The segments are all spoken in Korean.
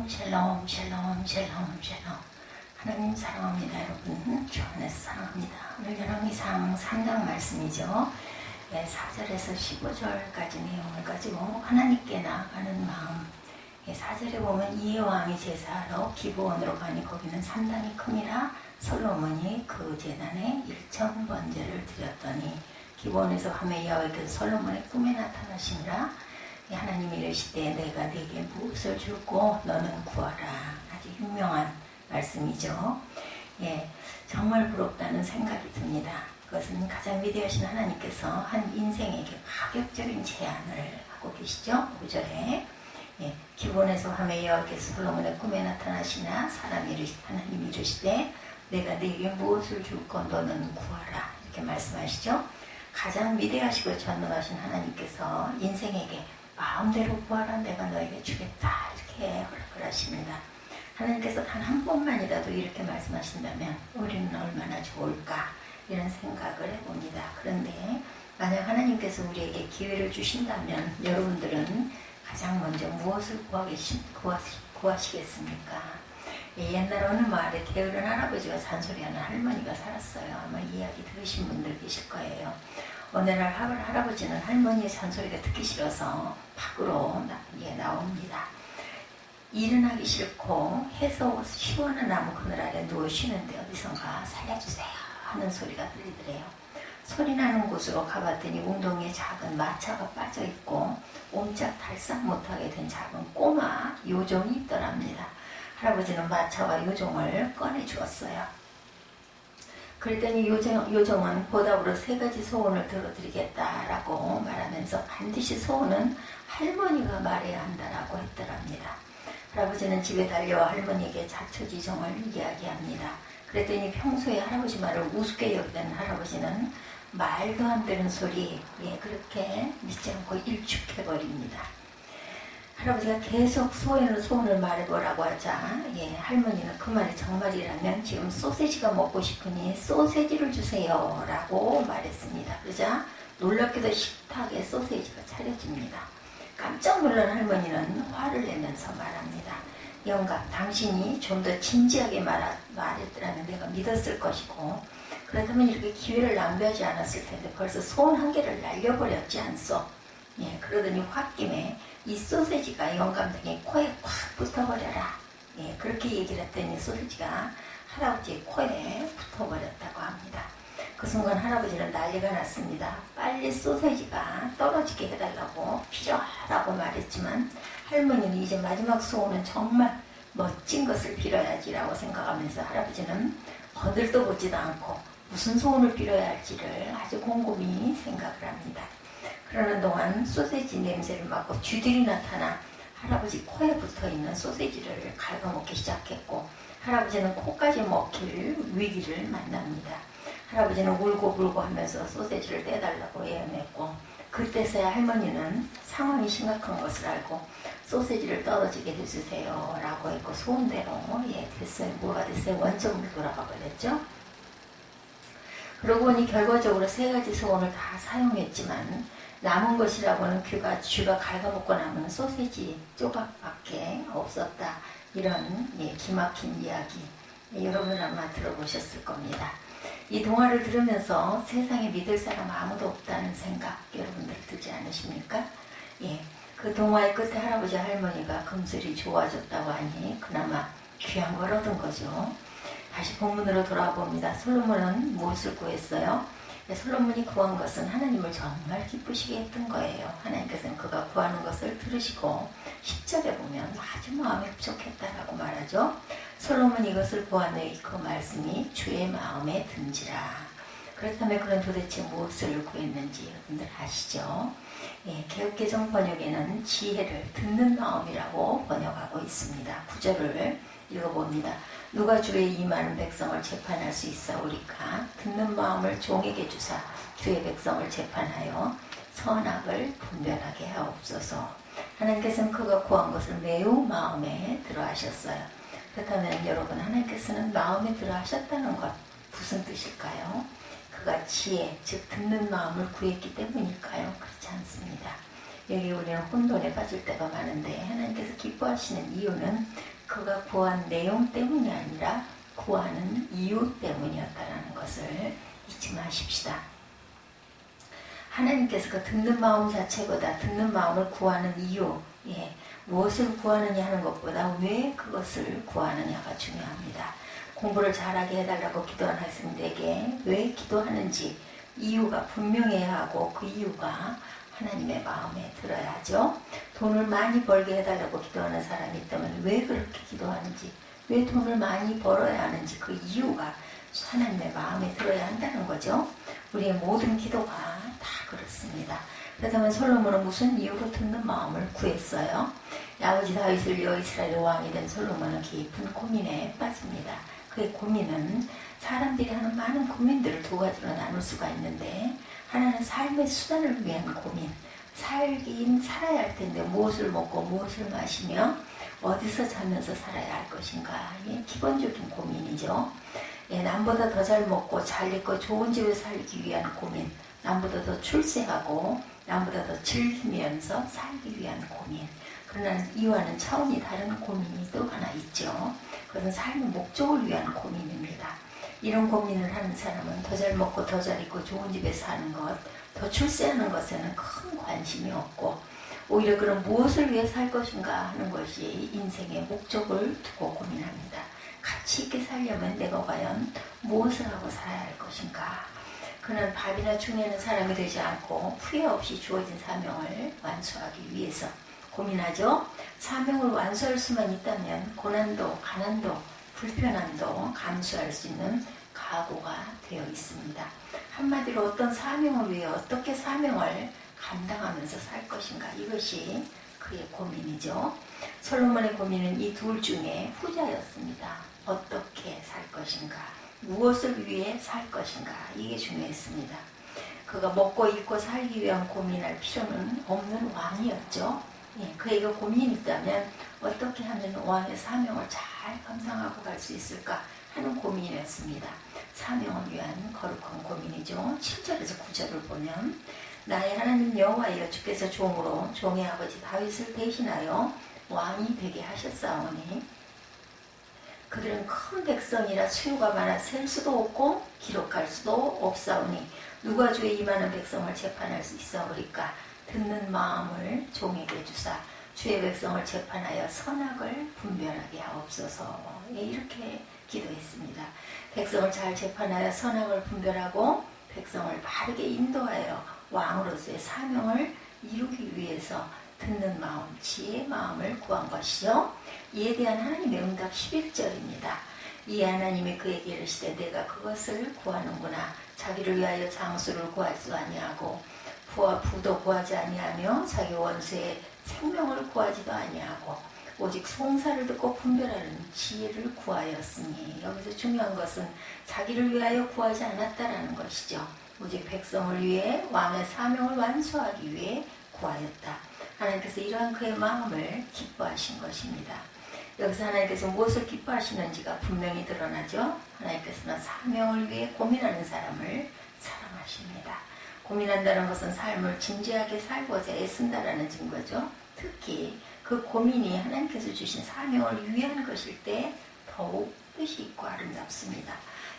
샬롬 샬롬 샬롬 샬롬 샬롬. 하나님 사랑합니다. 여러분 주 안에서 사랑합니다. 오늘 열왕기상 3장 말씀이죠. 4절에서 15절까지 내용을 가지고 하나님께 나아가는 마음. 4절에 보면 이해왕이 제사하러 기브온으로 가니 거기는 산당이 큼이라 솔로몬이 그 제단에 1,000번제를 드렸더니 기브온에서 밤에 여호와께서 솔로몬의 꿈에 나타나시니라. 하나님이 이르시되 내가 네게 무엇을 줄고 너는 구하라. 아주 유명한 말씀이죠. 정말 부럽다는 생각이 듭니다. 그것은 가장 위대하신 하나님께서 한 인생에게 파격적인 제안을 하고 계시죠. 5절에 기브온에서 밤에 여호와께서 솔로몬의 꿈에 나타나시나 하나님이 이르시되 내가 네게 무엇을 줄고 너는 구하라. 이렇게 말씀하시죠. 가장 위대하시고 전능하신 하나님께서 인생에게 마음대로 구하라. 내가 너에게 주겠다. 이렇게 허락을 하십니다. 하나님께서 단 한 번만이라도 이렇게 말씀하신다면 우리는 얼마나 좋을까 이런 생각을 해봅니다. 그런데 만약 하나님께서 우리에게 기회를 주신다면 여러분들은 가장 먼저 무엇을 구하시겠습니까? 옛날 어느 마을에 게으른 할아버지와 잔소리하는 할머니가 살았어요. 아마 이야기 들으신 분들 계실 거예요. 어느 날 할아버지는 할머니의 잔소리가 듣기 싫어서 밖으로 나옵니다. 일은 하기 싫고 해서 시원한 나무 그늘 아래 누워 쉬는데 어디선가 살려주세요 하는 소리가 들리더래요. 소리 나는 곳으로 가봤더니 웅덩이에 작은 마차가 빠져있고 옴짝달싹 못하게 된 작은 꼬마 요정이 있더랍니다. 할아버지는 마차와 요정을 꺼내주었어요. 그랬더니 요정은 보답으로 3가지 소원을 들어드리겠다라고 말하면서 반드시 소원은 할머니가 말해야 한다라고 했더랍니다. 할아버지는 집에 달려와 할머니에게 자초지종을 이야기합니다. 그랬더니 평소에 할아버지 말을 우습게 여기던 할아버지는 말도 안 되는 소리 그렇게 믿지 않고 일축해버립니다. 할아버지가 계속 소원을 말해보라고 하자 할머니는 그 말이 정말이라면 지금 소세지가 먹고 싶으니 소세지를 주세요 라고 말했습니다. 그러자 놀랍게도 식탁에 소세지가 차려집니다. 깜짝 놀란 할머니는 화를 내면서 말합니다. 영감, 당신이 좀 더 진지하게 말했더라면 내가 믿었을 것이고 그렇다면 이렇게 기회를 낭비하지 않았을 텐데 벌써 소원 한 개를 날려버렸지 않소? 그러더니 홧김에 이 소세지가 영감 등의 코에 콱 붙어버려라. 그렇게 얘기를 했더니 소세지가 할아버지의 코에 붙어버렸다고 합니다. 그 순간 할아버지는 난리가 났습니다. 빨리 소세지가 떨어지게 해달라고 빌어라고 말했지만 할머니는 이제 마지막 소원은 정말 멋진 것을 빌어야지라고 생각하면서 할아버지는 거들떠 보지도 않고 무슨 소원을 빌어야 할지를 아주 곰곰이 생각을 합니다. 그러는 동안 소세지 냄새를 맡고 쥐들이 나타나 할아버지 코에 붙어있는 소세지를 갉아먹기 시작했고 할아버지는 코까지 먹힐 위기를 만납니다. 할아버지는 울고불고 하면서 소세지를 떼달라고 애원했고 그때서야 할머니는 상황이 심각한 것을 알고 소세지를 떨어지게 해주세요 라고 했고 소원대로 됐어요. 뭐가 됐어요? 원점으로 돌아가 버렸죠. 그러고 보니 결과적으로 3가지 소원을 다 사용했지만 남은 것이라고는 쥐가 갉아먹고 남은 소세지 조각밖에 없었다. 이런 기막힌 이야기 여러분 아마 들어보셨을 겁니다. 이 동화를 들으면서 세상에 믿을 사람 아무도 없다는 생각 여러분들 들지 않으십니까? 그 동화의 끝에 할아버지 할머니가 금슬이 좋아졌다고 하니 그나마 귀한 걸 얻은 거죠. 다시 본문으로 돌아와 봅니다. 솔로몬은 무엇을 구했어요? 솔로몬이 구한 것은 하나님을 정말 기쁘시게 했던 거예요. 하나님께서는 그가 구하는 것을 들으시고 10절에 보면 아주 마음에 흡족했다라고 말하죠. 솔로몬이 이것을 구하는 그 말씀이 주의 마음에 든지라. 그렇다면 그는 도대체 무엇을 구했는지 여러분들 아시죠? 개역개정 번역에는 지혜를 듣는 마음이라고 번역하고 있습니다. 9절을 읽어봅니다. 누가 주의 임하는 백성을 재판할 수 있사오리까? 듣는 마음을 종에게 주사 주의 백성을 재판하여 선악을 분별하게 하옵소서. 하나님께서는 그가 구한 것을 매우 마음에 들어 하셨어요. 그렇다면 여러분 하나님께서는 마음에 들어 하셨다는 것 무슨 뜻일까요? 그가 지혜, 즉 듣는 마음을 구했기 때문일까요? 그렇지 않습니다. 여기 우리는 혼돈에 빠질 때가 많은데 하나님께서 기뻐하시는 이유는 그가 구한 내용 때문이 아니라 구하는 이유 때문이었다는 것을 잊지 마십시다. 하나님께서 그 듣는 마음 자체보다 듣는 마음을 구하는 이유, 무엇을 구하느냐 하는 것보다 왜 그것을 구하느냐가 중요합니다. 공부를 잘하게 해달라고 기도한 학생들에게 왜 기도하는지 이유가 분명해야 하고 그 이유가 하나님의 마음에 들어야죠. 돈을 많이 벌게 해달라고 기도하는 사람이 있다면 왜 그렇게 기도하는지, 왜 돈을 많이 벌어야 하는지 그 이유가 하나님의 마음에 들어야 한다는 거죠. 우리의 모든 기도가 다 그렇습니다. 그렇다면 솔로몬은 무슨 이유로 듣는 마음을 구했어요? 아버지 다윗을 이어 이스라엘의 왕이 된 솔로몬은 깊은 고민에 빠집니다. 그의 고민은 사람들이 하는 많은 고민들을 두 가지로 나눌 수가 있는데, 하나는 삶의 수단을 위한 고민, 살긴 살아야 할 텐데 무엇을 먹고 무엇을 마시며 어디서 자면서 살아야 할 것인가, 기본적인 고민이죠. 남보다 더 잘 먹고 잘 입고 좋은 집에 살기 위한 고민, 남보다 더 출세하고 남보다 더 즐기면서 살기 위한 고민. 그러나 이와는 차원이 다른 고민이 또 하나 있죠. 그것은 삶의 목적을 위한 고민입니다. 이런 고민을 하는 사람은 더 잘 먹고 더 잘 입고 좋은 집에 사는 것, 더 출세하는 것에는 큰 관심이 없고, 오히려 그런 무엇을 위해 살 것인가 하는 것이 인생의 목적을 두고 고민합니다. 가치 있게 살려면 내가 과연 무엇을 하고 살아야 할 것인가. 그는 밥이나 중에는 사람이 되지 않고 후회 없이 주어진 사명을 완수하기 위해서 고민하죠. 사명을 완수할 수만 있다면 고난도, 가난도, 불편함도 감수할 수 있는 각오가 되어 있습니다. 한마디로 어떤 사명을 위해 어떻게 사명을 감당하면서 살 것인가, 이것이 그의 고민이죠. 솔로몬의 고민은 이 둘 중에 후자였습니다. 어떻게 살 것인가, 무엇을 위해 살 것인가, 이게 중요했습니다. 그가 먹고 입고 살기 위한 고민할 필요는 없는 왕이었죠. 그에게 고민이 있다면 어떻게 하면 왕의 사명을 잘 감당하고 갈 수 있을까 하는 고민이었습니다. 사명을 위한 거룩한 고민이죠. 7절에서 9절을 보면, 나의 하나님 여호와여, 주께서 종으로 종의 아버지 다윗을 대신하여 왕이 되게 하셨사오니 그들은 큰 백성이라 수요가 많아 셀 수도 없고 기록할 수도 없사오니 누가 주의 이 많은 백성을 재판할 수 있사오리까. 듣는 마음을 종에게 주사 주의 백성을 재판하여 선악을 분별하게 하옵소서. 이렇게 기도했습니다. 백성을 잘 재판하여 선악을 분별하고 백성을 바르게 인도하여 왕으로서의 사명을 이루기 위해서 듣는 마음, 지혜의 마음을 구한 것이죠. 이에 대한 하나님의 응답 11절입니다. 이에 하나님이 그에게 이르시되 내가 그것을 구하는구나. 자기를 위하여 장수를 구하지 아니하고 부와 부도 구하지 아니하며 자기 원수의 생명을 구하지도 아니하고 오직 송사를 듣고 분별하는 지혜를 구하였으니, 여기서 중요한 것은 자기를 위하여 구하지 않았다라는 것이죠. 오직 백성을 위해 왕의 사명을 완수하기 위해 구하였다. 하나님께서 이러한 그의 마음을 기뻐하신 것입니다. 여기서 하나님께서 무엇을 기뻐하시는지가 분명히 드러나죠. 하나님께서는 사명을 위해 고민하는 사람을 사랑하십니다. 고민한다는 것은 삶을 진지하게 살고자 애쓴다라는 증거죠. 특히 그 고민이 하나님께서 주신 사명을 위한 것일 때 더욱 뜻이 있고 아름답습니다.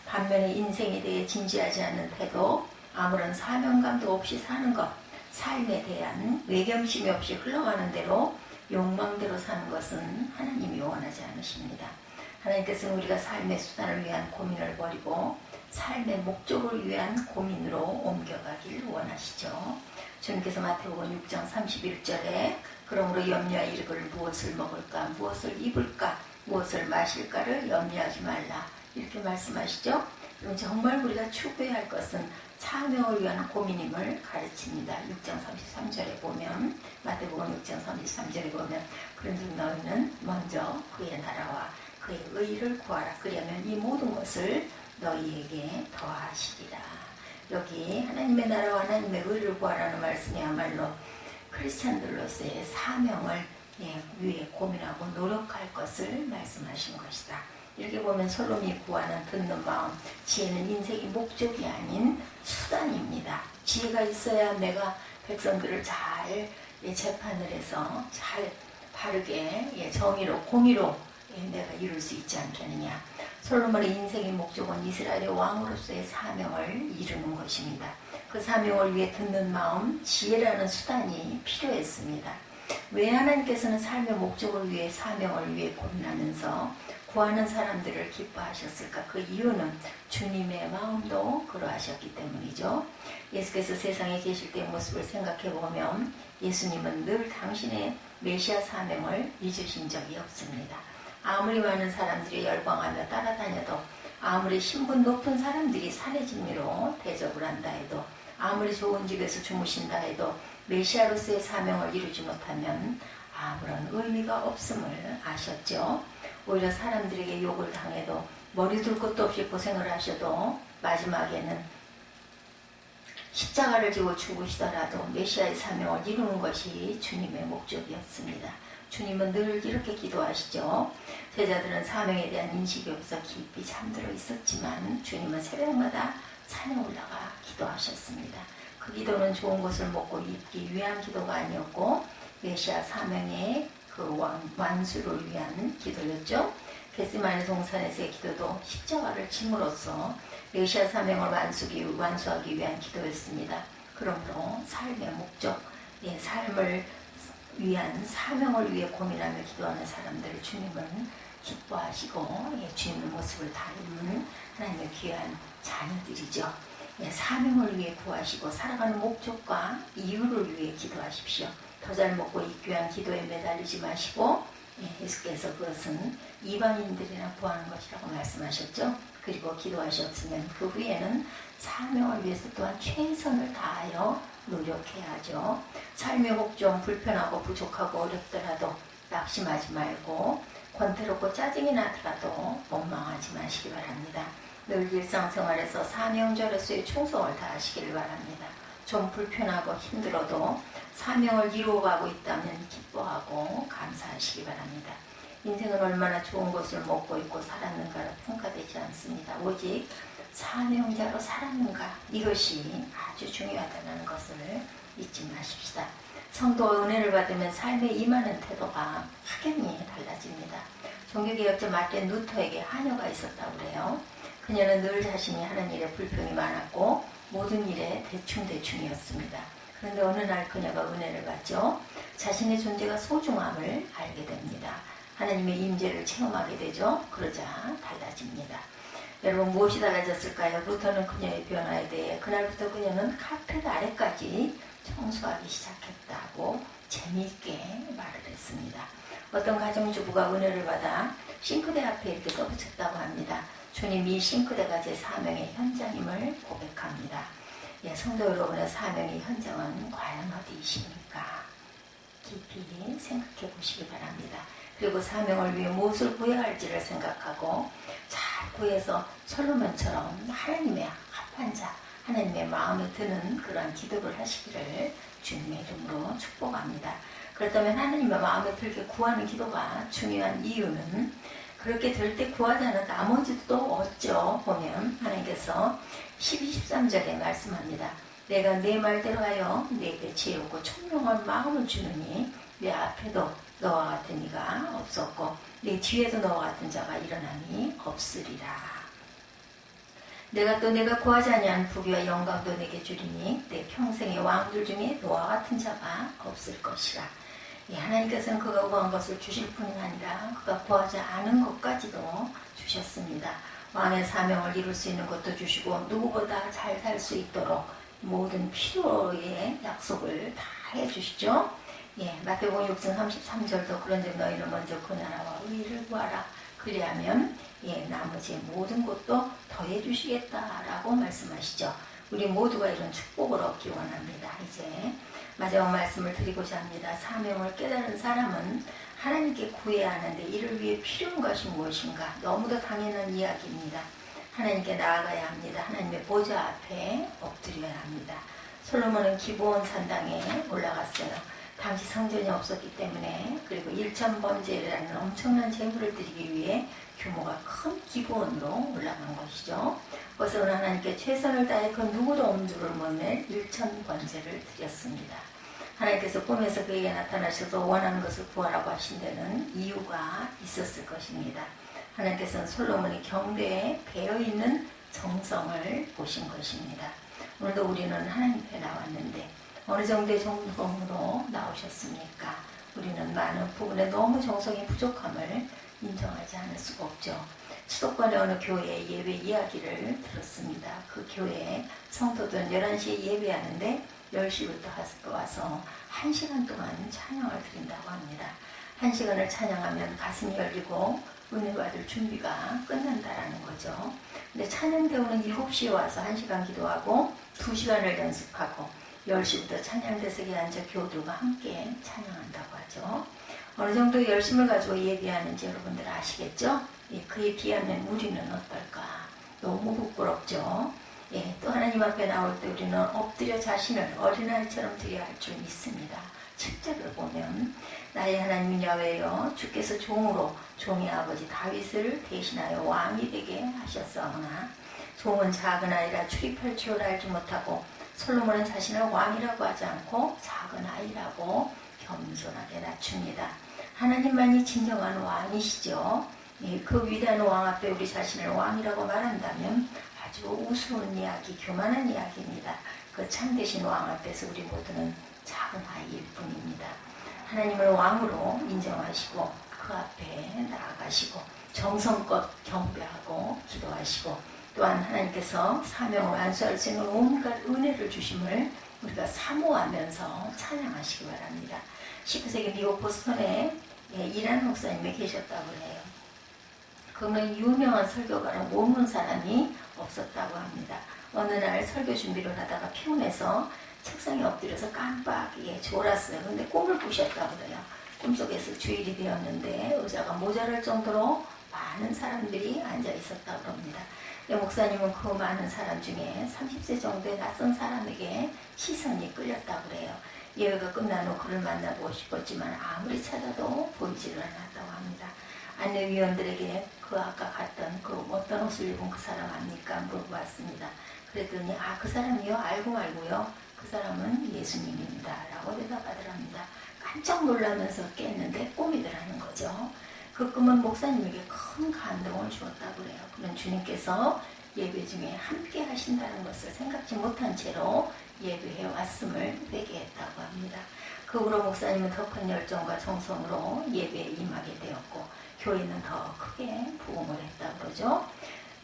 반면에 인생에 대해 진지하지 않는 태도, 아무런 사명감도 없이 사는 것, 삶에 대한 외견심이 없이 흘러가는 대로 욕망대로 사는 것은 하나님이 원하지 않으십니다. 하나님께서는 우리가 삶의 수단을 위한 고민을 버리고 삶의 목적을 위한 고민으로 옮겨가길 원하시죠. 주님께서 마태복음 6장 31절에 그러므로 염려하여 이르기를 무엇을 먹을까, 무엇을 입을까, 무엇을 마실까를 염려하지 말라, 이렇게 말씀하시죠. 그럼 정말 우리가 추구해야 할 것은 사명을 위한 고민임을 가르칩니다. 6장 33절에 보면, 마태복음 6장 33절에 보면, 그런즉 너희는 먼저 그의 나라와 그의 의를 구하라. 그리하면 이 모든 것을 너희에게 더하시리라. 여기 하나님의 나라와 하나님의 의를 구하라는 말씀이야말로 크리스찬들로서의 사명을 위해 고민하고 노력할 것을 말씀하신 것이다. 이렇게 보면 솔로몬이 구하는 듣는 마음, 지혜는 인생의 목적이 아닌 수단입니다. 지혜가 있어야 내가 백성들을 잘 재판을 해서 잘 바르게 정의로 공의로 내가 이룰 수 있지 않겠느냐. 솔로몬의 인생의 목적은 이스라엘의 왕으로서의 사명을 이루는 것입니다. 그 사명을 위해 듣는 마음, 지혜라는 수단이 필요했습니다. 왜 하나님께서는 삶의 목적을 위해 사명을 위해 고민하면서 구하는 사람들을 기뻐하셨을까? 그 이유는 주님의 마음도 그러하셨기 때문이죠. 예수께서 세상에 계실 때의 모습을 생각해 보면 예수님은 늘 당신의 메시아 사명을 잊으신 적이 없습니다. 아무리 많은 사람들이 열광하며 따라다녀도, 아무리 신분 높은 사람들이 산의 진미로 대접을 한다 해도, 아무리 좋은 집에서 주무신다 해도 메시아로서의 사명을 이루지 못하면 아무런 의미가 없음을 아셨죠. 오히려 사람들에게 욕을 당해도, 머리 둘 것도 없이 고생을 하셔도 마지막에는 십자가를 지고 죽으시더라도 메시아의 사명을 이루는 것이 주님의 목적이었습니다. 주님은 늘 이렇게 기도하시죠. 제자들은 사명에 대한 인식이 없어 깊이 잠들어 있었지만 주님은 새벽마다 산에 올라가 기도하셨습니다. 그 기도는 좋은 것을 먹고 입기 위한 기도가 아니었고 메시아 사명의 그 완수를 위한 기도였죠. 겟세마네 동산에서의 기도도 십자가를 짐으로써 메시아 사명을 완수하기 위한 기도였습니다. 그러므로 삶의 목적, 삶을 위한 사명을 위해 고민하며 기도하는 사람들을 주님은 기뻐하시고 주님의 모습을 닮은 하나님의 귀한 자녀들이죠. 사명을 위해 구하시고 살아가는 목적과 이유를 위해 기도하십시오. 더 잘 먹고 입기 위한 기도에 매달리지 마시고 예수께서 그것은 이방인들이나 구하는 것이라고 말씀하셨죠. 그리고 기도하셨으면 그 후에는 사명을 위해서 또한 최선을 다하여 노력해야죠. 삶의 목적 불편하고 부족하고 어렵더라도 낙심하지 말고 권태롭고 짜증이 나더라도 원망하지 마시기 바랍니다. 늘 일상생활에서 사명자로서의 충성을 다하시길 바랍니다. 좀 불편하고 힘들어도 사명을 이루어가고 있다면 기뻐하고 감사하시기 바랍니다. 인생은 얼마나 좋은 것을 먹고 있고 살았는가로 평가되지 않습니다. 오직 사명자로 살았는가, 이것이 아주 중요하다는 것을 잊지 마십시다. 성도가 은혜를 받으면 삶에 임하는 태도가 확연히 달라집니다. 종교개혁자 마틴 루터에게 하녀가 있었다고 그래요. 그녀는 늘 자신이 하는 일에 불평이 많았고 모든 일에 대충대충이었습니다. 그런데 어느 날 그녀가 은혜를 받죠. 자신의 존재가 소중함을 알게 됩니다. 하나님의 임재를 체험하게 되죠. 그러자 달라집니다. 여러분, 무엇이 달라졌을까요? 루터는 그녀의 변화에 대해 그날부터 그녀는 카펫 아래까지 청소하기 시작했다고 재미있게 말을 했습니다. 어떤 가정주부가 은혜를 받아 싱크대 앞에 이렇게 써붙였다고 합니다. 주님, 이 싱크대가 제 사명의 현장임을 고백합니다. 성도 여러분의 사명의 현장은 과연 어디이십니까? 깊이 생각해 보시기 바랍니다. 그리고 사명을 위해 무엇을 구해야 할지를 생각하고 잘 구해서 솔로몬처럼 하나님의 합한 자, 하나님의 마음에 드는 그런 기도를 하시기를 주님의 이름으로 축복합니다. 그렇다면 하나님의 마음에 들게 구하는 기도가 중요한 이유는 그렇게 될 때 구하지 않은 나머지도 얻죠. 보면 하나님께서 12, 13절에 말씀합니다. 내가 내 말대로 하여 내게 지혜롭고 총명한 마음을 주느니 내 앞에도 너와 같은 이가 없었고 내 뒤에도 너와 같은 자가 일어나니 없으리라. 내가 구하지 아니한 부귀와 영광도 내게 주리니 내 평생의 왕들 중에 너와 같은 자가 없을 것이라. 하나님께서는 그가 구한 것을 주실 뿐이 아니라 그가 구하지 않은 것까지도 주셨습니다. 왕의 사명을 이룰 수 있는 것도 주시고 누구보다 잘 살 수 있도록 모든 필요의 약속을 다 해주시죠. 마태복음 6장 33절도 그런즉 너희는 먼저 그 나라와 의를 구하라. 그리하면 나머지 모든 것도 더해 주시겠다라고 말씀하시죠. 우리 모두가 이런 축복을 얻기 원합니다. 이제 마지막 말씀을 드리고자 합니다. 사명을 깨달은 사람은 하나님께 구해야 하는데 이를 위해 필요한 것이 무엇인가? 너무도 당연한 이야기입니다. 하나님께 나아가야 합니다. 하나님의 보좌 앞에 엎드려야 합니다. 솔로몬은 기브온 산당에 올라갔어요. 당시 성전이 없었기 때문에, 그리고 일천번제라는 엄청난 제물을 드리기 위해 규모가 큰 기브온으로 올라간 것이죠. 그것은 하나님께 최선을 다해 그 누구도 엄두를 못 낼 일천번제를 드렸습니다. 하나님께서 꿈에서 그에게 나타나셔서 원하는 것을 구하라고 하신 데는 이유가 있었을 것입니다. 하나님께서는 솔로몬이 경배에 배어있는 정성을 보신 것입니다. 오늘도 우리는 하나님 앞에 나왔는데 어느 정도의 정성으로 나오셨습니까? 우리는 많은 부분에 너무 정성이 부족함을 인정하지 않을 수가 없죠. 수도권의 어느 교회의 예배 이야기를 들었습니다. 그 교회에 성도들은 11시에 예배하는데 10시부터 와서 1시간 동안 찬양을 드린다고 합니다. 1시간을 찬양하면 가슴이 열리고 은혜 받을 준비가 끝난다라는 거죠. 근데 찬양 대우는 7시에 와서 1시간 기도하고 2시간을 연습하고 10시부터 찬양대석에 앉아 교우들과 함께 찬양한다고 하죠. 어느 정도 열심을 가지고 예배하는지 여러분들 아시겠죠? 예, 그에 비하면 우리는 어떨까? 너무 부끄럽죠? 예, 또 하나님 앞에 나올 때 우리는 엎드려 자신을 어린아이처럼 드려야 할 줄 믿습니다. 7절을 보면 나의 하나님 야훼여 주께서 종으로 종의 아버지 다윗을 대신하여 왕이 되게 하셨사오나 종은 작은 아이라 출입할 줄을 알지 못하고 솔로몬은 자신을 왕이라고 하지 않고 작은 아이라고 겸손하게 낮춥니다. 하나님만이 진정한 왕이시죠. 예, 그 위대한 왕 앞에 우리 자신을 왕이라고 말한다면 아주 우스운 이야기, 교만한 이야기입니다. 그 참되신 왕 앞에서 우리 모두는 작은 아이일 뿐입니다. 하나님을 왕으로 인정하시고 그 앞에 나아가시고 정성껏 경배하고 기도하시고 또한 하나님께서 사명을 완수할 수 있는 온갖 은혜를 주심을 우리가 사모하면서 찬양하시기 바랍니다. 19세기 미국 보스턴에 일하는 목사님이 계셨다고 해요. 그는 유명한 설교가를 모르는 사람이 없었다고 합니다. 어느 날 설교 준비를 하다가 피곤해서 책상에 엎드려서 깜빡이게 졸았어요. 근데 꿈을 꾸셨다고 해요. 꿈속에서 주일이 되었는데 의자가 모자랄 정도로 많은 사람들이 앉아 있었다고 합니다. 목사님은 그 많은 사람 중에 30세 정도의 낯선 사람에게 시선이 끌렸다고 그래요. 예배가 끝난 후 그를 만나보고 싶었지만 아무리 찾아도 보이지를 않았다고 합니다. 안내위원들에게 그 아까 갔던 그 어떤 옷을 입은 그 사람 압니까? 물어봤습니다. 그랬더니 그 사람이요? 알고 말고요. 그 사람은 예수님입니다. 라고 대답하더랍니다. 깜짝 놀라면서 깼는데 꿈이더라는 거죠. 그 꿈은 목사님에게 큰 감동을 주었다고 그래요. 그는 주님께서 예배 중에 함께 하신다는 것을 생각지 못한 채로 예배해 왔음을 회개했다고 합니다. 그 후로 목사님은 더 큰 열정과 정성으로 예배에 임하게 되었고 교회는 더 크게 부흥을 했다고 그러죠.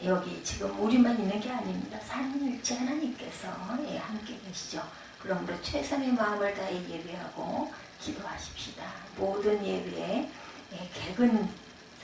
여기 지금 우리만 있는 게 아닙니다. 삼위일체 하나님께서 함께 계시죠. 그러므로 최선의 마음을 다해 예배하고 기도하십시다. 모든 예배에 객은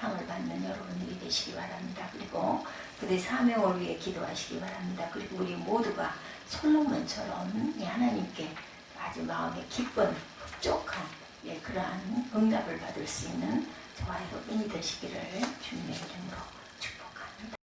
상을 받는 여러분들이 되시기 바랍니다. 그리고 그들의 사명을 위해 기도하시기 바랍니다. 그리고 우리 모두가 솔로몬처럼 하나님께 아주 마음에 기쁜 흡족한 그러한 응답을 받을 수 있는 저와 여러분이 되시기를 주님의 이름으로